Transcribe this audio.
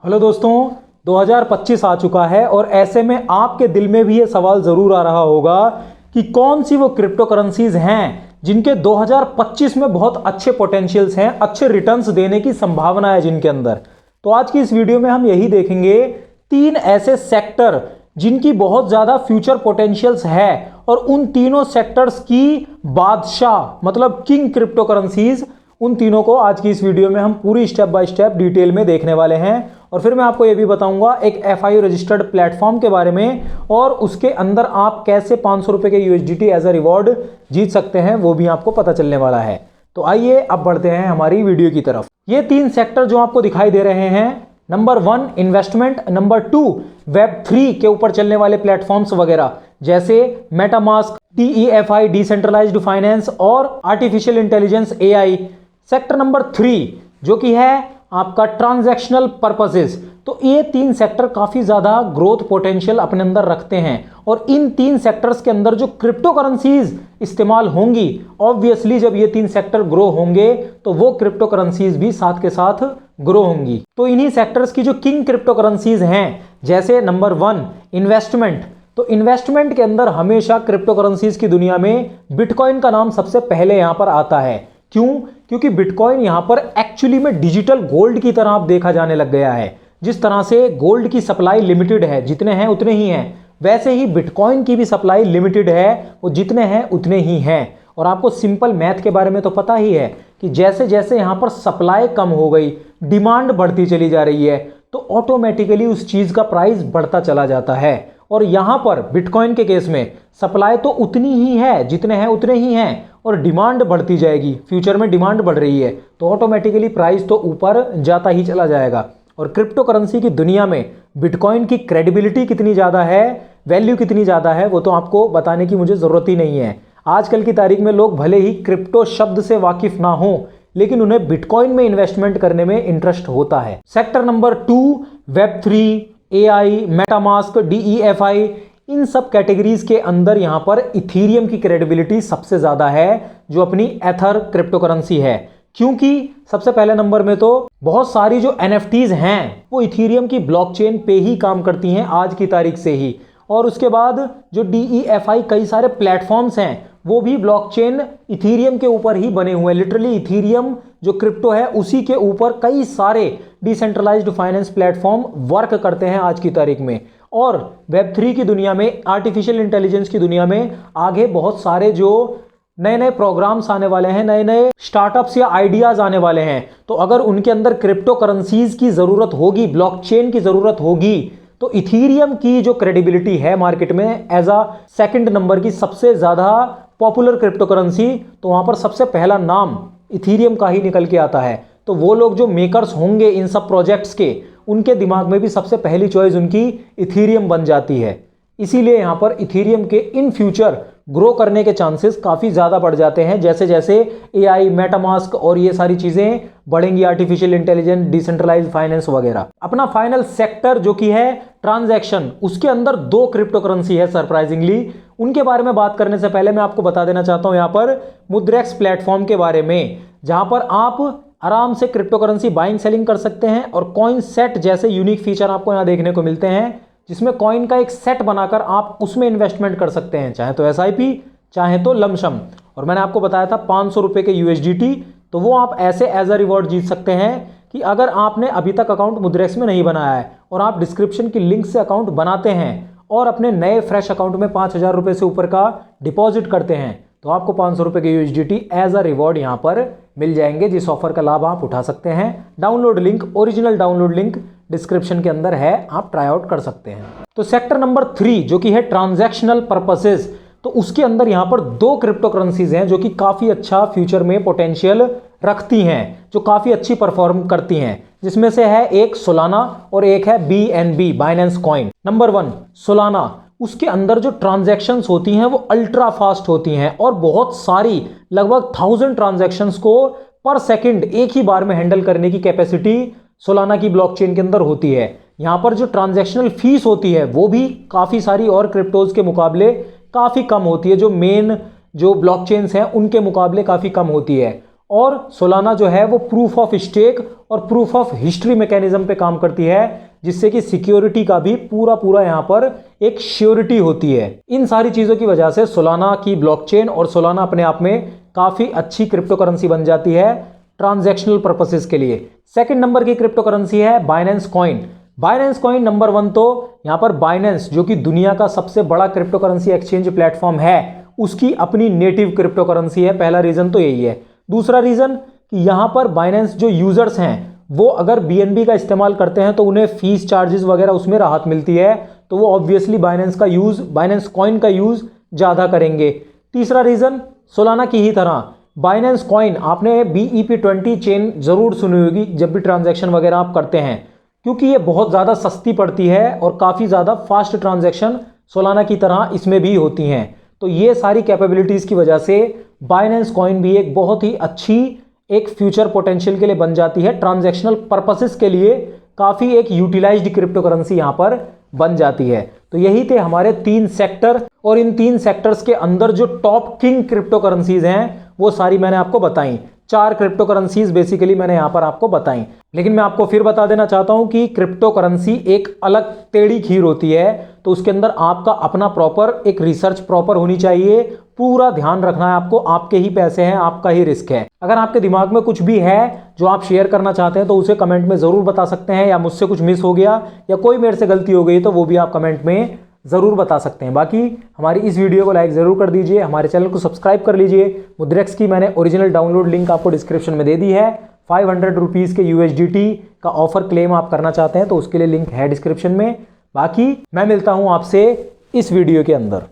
Hello दोस्तों, 2025 आ चुका है और ऐसे में आपके दिल में भी ये सवाल ज़रूर आ रहा होगा कि कौन सी वो क्रिप्टो करेंसीज हैं जिनके 2025 में बहुत अच्छे पोटेंशियल्स हैं, अच्छे रिटर्न्स देने की संभावना है जिनके अंदर। तो आज की इस वीडियो में हम यही देखेंगे 3 ऐसे सेक्टर जिनकी बहुत ज़्यादा फ्यूचर पोटेंशियल्स है और उन तीनों सेक्टर्स की बादशाह मतलब किंग क्रिप्टो करेंसीज, उन तीनों को आज की इस वीडियो में हम पूरी स्टेप बाय स्टेप डिटेल में देखने वाले हैं। और फिर मैं आपको यह भी बताऊंगा एक FIO रजिस्टर्ड प्लेटफॉर्म के बारे में और उसके अंदर आप कैसे 500 रुपए के USDT एज अ रिवॉर्ड जीत सकते हैं, वो भी आपको पता चलने वाला है। तो आइए अब बढ़ते हैं हमारी वीडियो की तरफ। ये 3 सेक्टर जो आपको दिखाई दे रहे हैं, नंबर 1 इन्वेस्टमेंट, नंबर 2 Web3 के ऊपर चलने वाले प्लेटफॉर्म्स वगैरह जैसे मेटामास्क, DEFI डिसेंट्रलाइज्ड फाइनेंस और artificial intelligence AI। Sector number 3 जो कि है आपका ट्रांजैक्शनल पर्पसेस। तो ये 3 सेक्टर काफी ज्यादा ग्रोथ पोटेंशियल अपने अंदर रखते हैं और इन 3 सेक्टर्स के अंदर जो क्रिप्टो करेंसीज इस्तेमाल होंगी, ऑब्वियसली जब ये 3 सेक्टर ग्रो होंगे तो वो क्रिप्टो करेंसीज भी साथ के साथ ग्रो होंगी। तो इन्हीं सेक्टर्स की जो किंग क्रिप्टो करेंसीज हैं, जैसे नंबर 1 इन्वेस्टमेंट। तो इन्वेस्टमेंट के अंदर हमेशा क्रिप्टो करेंसीज की दुनिया में बिटकॉइन का नाम सबसे पहले यहां पर आता है। क्यों? क्योंकि बिटकॉइन यहां पर एक्चुअली में डिजिटल गोल्ड की तरह आप देखा जाने लग गया है। जिस तरह से गोल्ड की सप्लाई लिमिटेड है, जितने हैं उतने ही हैं, वैसे ही बिटकॉइन की भी सप्लाई लिमिटेड है, वो जितने हैं उतने ही हैं। और आपको सिंपल मैथ के बारे में तो पता ही है कि जैसे जैसे यहां पर सप्लाई कम हो गई, डिमांड बढ़ती चली जा रही है, तो ऑटोमेटिकली उस चीज का प्राइस बढ़ता चला जाता है। और यहां पर बिटकॉइन के केस में सप्लाई तो उतनी ही है, जितने हैं उतने ही हैं, और डिमांड बढ़ती जाएगी। फ्यूचर में डिमांड बढ़ रही है तो ऑटोमेटिकली प्राइस तो ऊपर जाता ही चला जाएगा। और क्रिप्टो करेंसी की दुनिया में बिटकॉइन की क्रेडिबिलिटी कितनी ज़्यादा है, वैल्यू कितनी ज़्यादा है, वो तो आपको बताने की मुझे ज़रूरत ही नहीं है। आजकल की तारीख में लोग भले ही क्रिप्टो शब्द से वाकिफ ना हो, लेकिन उन्हें बिटकॉइन में इन्वेस्टमेंट करने में इंटरेस्ट होता है। Sector number 2 Web3, AI, MetaMask, DEFI, इन सब कैटेगरीज के अंदर यहां पर इथीरियम की क्रेडिबिलिटी सबसे ज्यादा है, जो अपनी एथर क्रिप्टो करेंसी है। क्योंकि सबसे पहले नंबर में तो बहुत सारी जो NFTs हैं वो इथीरियम की ब्लॉकचेन पे ही काम करती हैं आज की तारीख से ही। और उसके बाद जो DEFI कई सारे प्लेटफॉर्म्स हैं वो भी ब्लॉकचेन इथीरियम के ऊपर ही बने हुए हैं। लिटरली इथीरियम जो क्रिप्टो है उसी के ऊपर कई सारे डिसेंट्रलाइज्ड फाइनेंस प्लेटफॉर्म वर्क करते हैं आज की तारीख में। और Web3 की दुनिया में, आर्टिफिशियल इंटेलिजेंस की दुनिया में आगे बहुत सारे जो नए नए प्रोग्राम्स आने वाले हैं, नए नए स्टार्टअप्स या आइडियाज आने वाले हैं, तो अगर उनके अंदर क्रिप्टो करेंसीज की जरूरत होगी, ब्लॉकचेन की जरूरत होगी, तो इथीरियम की जो क्रेडिबिलिटी है मार्केट में एज अ सेकंड नंबर की सबसे ज्यादा पॉपुलर क्रिप्टो करेंसी, तो वहां पर सबसे पहला नाम इथीरियम का ही निकल के आता है। तो वो लोग जो मेकर्स होंगे इन सब प्रोजेक्ट्स के, उनके दिमाग में भी सबसे पहली चॉइस उनकी इथीरियम बन जाती है। इसीलिए यहां पर इथीरियम के इन फ्यूचर ग्रो करने के चांसेस काफी ज्यादा बढ़ जाते हैं, जैसे जैसे AI, मेटामास्क और ये सारी चीजें बढ़ेंगी, आर्टिफिशियल इंटेलिजेंस, डिसेंट्रलाइज्ड फाइनेंस वगैरह। अपना फाइनल सेक्टर जो कि है ट्रांजैक्शन, उसके अंदर 2 क्रिप्टो करेंसी है सरप्राइजिंगली। उनके बारे में बात करने से पहले मैं आपको बता देना चाहता हूं यहां पर मुद्रेक्स प्लेटफॉर्म के बारे में, जहां पर आप आराम से क्रिप्टो करेंसी बाइंग सेलिंग कर सकते हैं और कॉइन सेट जैसे यूनिक फीचर आपको यहां देखने को मिलते हैं, जिसमें कॉइन का एक सेट बनाकर आप उसमें इन्वेस्टमेंट कर सकते हैं, चाहे तो SIP चाहे तो लमसम। और मैंने आपको बताया था 500 रुपए के USDT, तो वो आप ऐसे एज अ रिवॉर्ड जीत सकते हैं कि अगर आपने अभी तक अकाउंट मुद्रेक्स में नहीं बनाया है और आप डिस्क्रिप्शन की लिंक से अकाउंट बनाते हैं और अपने नए फ्रेश अकाउंट में 5000 रुपए से ऊपर का डिपॉजिट करते हैं, तो आपको 500 रुपए के USDT एज अ रिवॉर्ड यहां पर मिल जाएंगे, जिस ऑफर का लाभ आप उठा सकते हैं। Download link, original download link description के अंदर है, आप ट्राई आउट कर सकते हैं। तो सेक्टर नंबर 3 जो कि है ट्रांजैक्शनल पर्पसेस, तो उसके अंदर यहां पर 2 क्रिप्टो करेंसीज हैं जो कि काफी अच्छा फ्यूचर में पोटेंशियल रखती हैं, जो काफी अच्छी परफॉर्म करती हैं, जिसमें से है एक सोलाना और एक है BNB, Binance coin. Number 1 Solana, उसके अंदर जो ट्रांजैक्शंस होती हैं वो अल्ट्रा फास्ट होती हैं और बहुत सारी, लगभग 1000 ट्रांजैक्शंस को पर सेकंड एक ही बार में हैंडल करने की कैपेसिटी सोलाना की ब्लॉकचेन के अंदर होती है। यहां पर जो ट्रांजैक्शनल फीस होती है वो भी काफी सारी और क्रिप्टोज के मुकाबले काफी कम होती है, जो मेन जो ब्लॉकचेन्स हैं उनके मुकाबले काफी कम होती है। और सोलाना जो है वो प्रूफ ऑफ स्टेक और प्रूफ ऑफ हिस्ट्री मैकेनिज्म पे काम करती है, जिससे कि सिक्योरिटी का भी पूरा यहाँ पर एक श्योरिटी होती है। इन सारी चीज़ों की वजह से सोलाना की ब्लॉकचेन और सोलाना अपने आप में काफ़ी अच्छी क्रिप्टो करेंसी बन जाती है ट्रांजैक्शनल पर्पसेस के लिए। सेकंड नंबर की क्रिप्टो करेंसी है Binance coin. Binance coin number 1 तो यहाँ पर बाइनेंस जो कि दुनिया का सबसे बड़ा क्रिप्टो करेंसी एक्सचेंज प्लेटफॉर्म है, उसकी अपनी नेटिव क्रिप्टो करेंसी है। पहला रीज़न तो यही है। दूसरा रीज़न कि यहाँ पर बाइनेंस जो यूज़र्स हैं वो अगर BNB का इस्तेमाल करते हैं तो उन्हें फीस चार्जेस वगैरह उसमें राहत मिलती है, तो वो ऑब्वियसली बाइनेंस कॉइन का यूज़ ज़्यादा करेंगे। तीसरा रीज़न सोलाना की ही तरह बाइनेंस कॉइन, आपने BEP20 चेन ज़रूर सुनी होगी जब भी ट्रांजैक्शन वगैरह आप करते हैं, क्योंकि ये बहुत ज़्यादा सस्ती पड़ती है और काफ़ी ज़्यादा फास्ट ट्रांजैक्शन सोलाना की तरह इसमें भी होती हैं। तो ये सारी कैपेबिलिटीज़ की वजह से बाइनेंस कॉइन भी एक बहुत ही अच्छी एक फ्यूचर पोटेंशियल के लिए बन जाती है, ट्रांजैक्शनल पर्पसेस के लिए काफ़ी एक यूटिलाइज्ड क्रिप्टो करेंसी यहाँ पर बन जाती है। तो यही थे हमारे 3 सेक्टर, और इन 3 सेक्टर्स के अंदर जो टॉप किंग क्रिप्टो करेंसीज हैं वो सारी मैंने आपको बताई। 4 क्रिप्टो करेंसीज बेसिकली मैंने यहाँ पर आपको बताई। लेकिन मैं आपको फिर बता देना चाहता हूँ कि क्रिप्टो करेंसी एक अलग टेढ़ी खीर होती है, तो उसके अंदर आपका अपना प्रॉपर एक रिसर्च प्रॉपर होनी चाहिए। पूरा ध्यान रखना है आपको, आपके ही पैसे हैं, आपका ही रिस्क है। अगर आपके दिमाग में कुछ भी है जो आप शेयर करना चाहते हैं तो उसे कमेंट में ज़रूर बता सकते हैं, या मुझसे कुछ मिस हो गया या कोई मेरे से गलती हो गई तो वो भी आप कमेंट में ज़रूर बता सकते हैं। बाकी हमारी इस वीडियो को लाइक ज़रूर कर दीजिए, हमारे चैनल को सब्सक्राइब कर लीजिए। मुद्रेक्स की मैंने ओरिजिनल डाउनलोड लिंक आपको डिस्क्रिप्शन में दे दी है। 500 रुपीज़ के USDT का ऑफर क्लेम आप करना चाहते हैं तो उसके लिए लिंक है डिस्क्रिप्शन में। बाकी मैं मिलता हूँ आपसे इस वीडियो के अंदर।